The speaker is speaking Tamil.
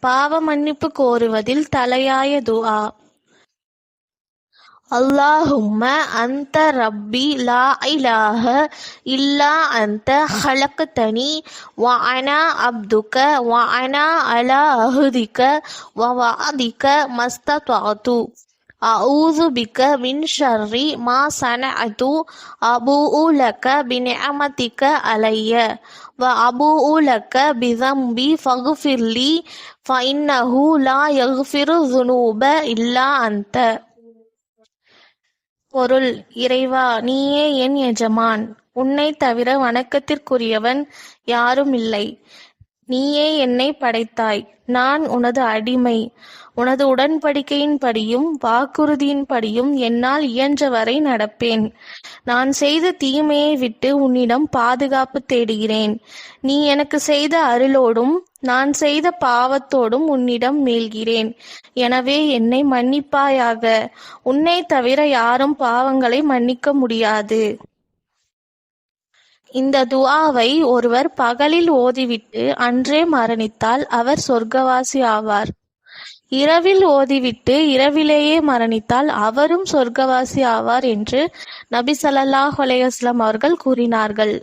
பாவ மன்னிப்பு கோருவதில் தலையாய துஆ. அல்லாஹும்ம அன்த ரப்பி லா இலாஹ இல்லா அன்த ஹலக்தனி வ அனா அப்துக வ அனா அலா அஹ்திக வ வஅதிக மஸ்தத்அது. அஊது பிக்க மின் ஷர்ரி மா சனஅது. அபூஉ லக பிநிஅமதிக அலைய வ அபூஉ லக பிதம்பி ஃபக்ஃபிர்லி ஃபஇன்னஹு லா யக்ஃபிரு ஸுனூப இல்லா அன்த. பொருள்: இறைவா, நீயே என் எஜமான். உன்னைத் தவிர வணக்கத்திற்குரியவன் யாரும் இல்லை. நீயே என்னைப் படைத்தாய். நான் உனது அடிமை. உனது உடன்படிக்கையின்படியும் வாக்குறுதியின்படியும் என்னால் இயன்றவரை நடப்பேன். நான் செய்த தீமையை விட்டு உன்னிடம் பாதுகாப்பு தேடுகிறேன். நீ எனக்கு செய்த அருளோடும் நான் செய்த பாவத்தோடும் உன்னிடம் மீள்கிறேன். எனவே என்னை மன்னிப்பாயாக. உன்னைத் தவிர யாரும் பாவங்களை மன்னிக்க முடியாது. இந்த துஆவை ஒருவர் பகலில் ஓதிவிட்டு அன்றே மரணித்தால் அவர் சொர்க்கவாசி ஆவார். இரவில் ஓதிவிட்டு இரவிலேயே மரணித்தால் அவரும் சொர்க்கவாசி ஆவார் என்று நபி ஸல்லல்லாஹு அலைஹி வஸல்லம் அவர்கள் கூறினார்கள்.